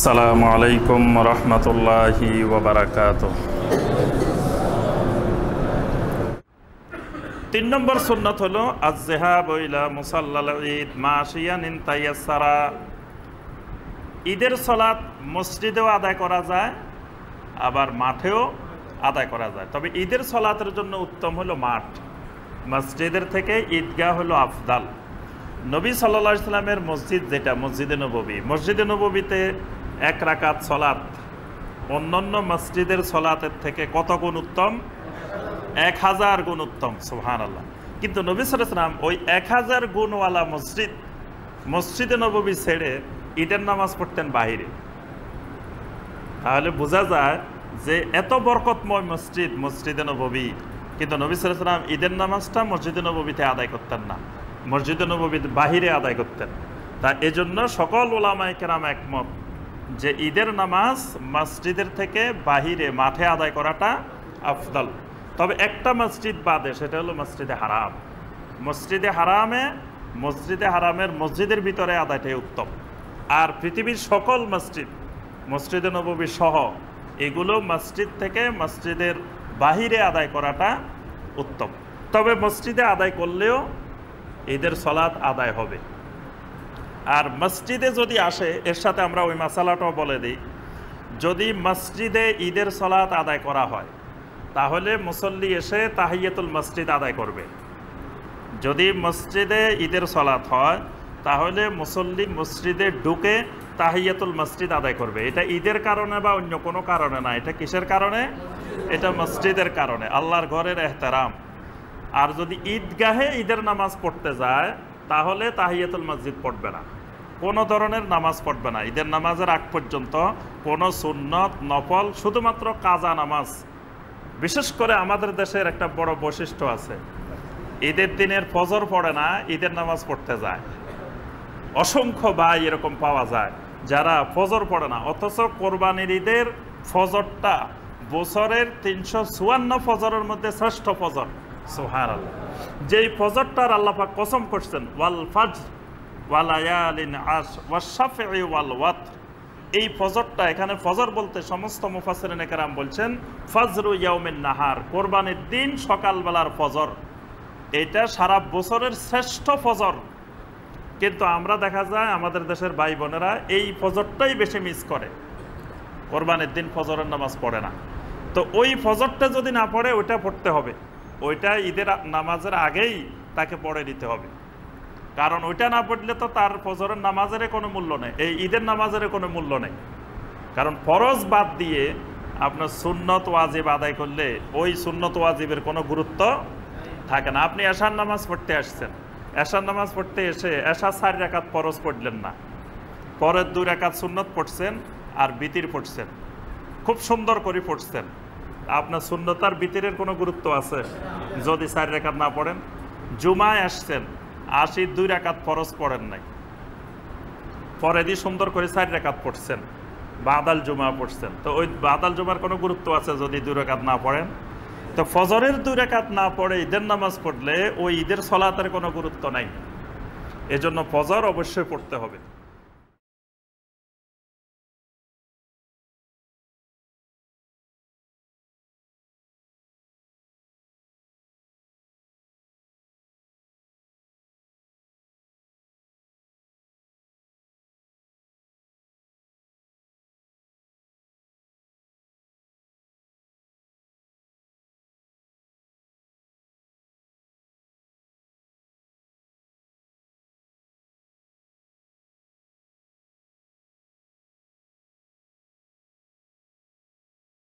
আসসালামু আলাইকুম রহমতুল্লাহি ওয়া বারাকাতুহু। 3 নম্বর সুন্নাত হলো আয-যিহাবু ইলা মুসাল্লাল ঈদ মাশিয়ান তায়াসসারা। ঈদের সালাত মসজিদেও আদায় করা যায়, আবার মাঠেও আদায় করা যায়। তবে ঈদের সালাতের জন্য উত্তম হলো মাঠ, মসজিদের থেকে ঈদগাহ হলো আফদাল। নবী সাল্লাল্লাহু আলাইহি সাল্লামের মসজিদ যেটা মসজিদে নববী, মসজিদে নববীতে 1 রাকাত সালাত অন্যান্য মসজিদের সালাতের থেকে কত গুণ উত্তম? 1000 গুণ উত্তম। সুবহানাল্লাহ। কিন্তু নবী সাল্লাল্লাহু আলাইহি সাল্লাম ওই 1000 গুণওয়ালা মসজিদে নববী ছেড়ে ঈদের নামাজ পড়তেন বাহিরে। তাহলে বোঝা যায় যে এত বরকতময় মসজিদে নববী, কিন্তু নবী সাল্লাল্লাহু আলাইহি সাল্লাম ঈদের নামাজটা মসজিদে নববীতে আদায় করতেন না, মসজিদে নববীর বাহিরে আদায় করতেন। তা এজন্য সকল উলামায়ে কেরাম একমত যে ঈদের নামাজ মসজিদের থেকে বাহিরে মাঠে আদায় করাটা আফদাল। তবে একটা মসজিদ বাদে, সেটা হলো মসজিদে হারাম। মসজিদে হারামের মসজিদের ভিতরে আদায়টাই উত্তম। আর পৃথিবীর সকল মসজিদে নববী সহ এগুলো মসজিদ থেকে মসজিদের বাহিরে আদায় করাটা উত্তম। তবে মসজিদে আদায় করলেও ঈদের সালাত আদায় হবে। আর মসজিদে যদি আসে, এর সাথে আমরা ওই মাসালাটাও বলে দিই, যদি মসজিদে ঈদের সালাত আদায় করা হয় তাহলে মুসল্লি এসে তাহিয়াতুল মসজিদ আদায় করবে। যদি মসজিদে ঈদের সালাত হয় তাহলে মুসল্লি মসজিদে ঢুকে তাহিয়াতুল মসজিদ আদায় করবে। এটা ঈদের কারণে বা অন্য কোনো কারণে না, এটা কিসের কারণে? এটা মসজিদের কারণে, আল্লাহর ঘরের এহতেরাম। আর যদি ঈদগাহে ঈদের নামাজ পড়তে যায় তাহলে তাহিয়াতুল মসজিদ পড়বে না, কোনো ধরনের নামাজ পড়বে না। ঈদের নামাজের আগ পর্যন্ত কোনো সুন্নত নফল, শুধুমাত্র কাজা নামাজ। বিশেষ করে আমাদের দেশের একটা বড় বৈশিষ্ট্য আছে, ঈদের দিনের ফজর পড়ে না, ঈদের নামাজ পড়তে যায়। অসংখ্য ভাই এরকম পাওয়া যায় যারা ফজর পড়ে না, অথচ কোরবানির ঈদের ফজরটা বছরের 354 ফজরের মধ্যে শ্রেষ্ঠ ফজর। সুবহানাল্লাহ। যেই ফজরটার আল্লাহ পাক কসম করছেন, ওয়াল ফাজর ওয়া লায়ালিন আশর ওয়াশ শাফঈ ওয়াল ওয়াতর। এই ফজরটা, এখানে ফজর বলতে সমস্ত মুফাসসিরিনে কেরাম বলছেন ফজরু ইয়াউমিন নাহার, কোরবানির দিন সকালবেলার ফজর। এটা সারা বছরের শ্রেষ্ঠ ফজর। কিন্তু আমরা দেখা যায় আমাদের দেশের ভাই বোনেরা এই ফজরটাই বেশি মিস করে, কোরবানির দিন ফজরের নামাজ পড়ে না। তো ওই ফজরটা যদি না পড়ে, ওইটা পড়তে হবে, ওইটা ঈদের নামাজের আগেই তাকে পড়ে নিতে হবে। কারণ ওইটা না পড়লে তো তার ফজরের নামাজের কোনো মূল্য নেই, এই ঈদের নামাজের কোনো মূল্য নেই। কারণ ফরজ বাদ দিয়ে আপনার সুন্নত ওয়াজিব আদায় করলে ওই সুন্নত ওয়াজিবের কোনো গুরুত্ব থাকে না। আপনি এশার নামাজ পড়তে আসছেন, এশার নামাজ পড়তে এসে এশার 4 রাকাত ফরজ পড়লেন না, পরের 2 রাকাত সুন্নত পড়ছেন আর বিতির পড়ছেন, খুব সুন্দর করে পড়ছেন। আপনার সুন্নত আর বিতিরের কোনো গুরুত্ব আছে যদি 4 রাকাত না পড়েন? জুমায় আসছেন, 2 রাকাত ফরজ পড়েন নাই, পরে দিয়ে সুন্দর করে 4 রাকাত পড়ছেন, বাদাল জুমা পড়ছেন, তো ওই বাদাল জুমার কোনো গুরুত্ব আছে যদি 2 রাকাত না পড়েন? তো ফজরের 2 রাকাত না পড়ে ঈদের নামাজ পড়লে ওই ঈদের সালাতের কোনো গুরুত্ব নাই। এজন্য ফজর অবশ্যই পড়তে হবে।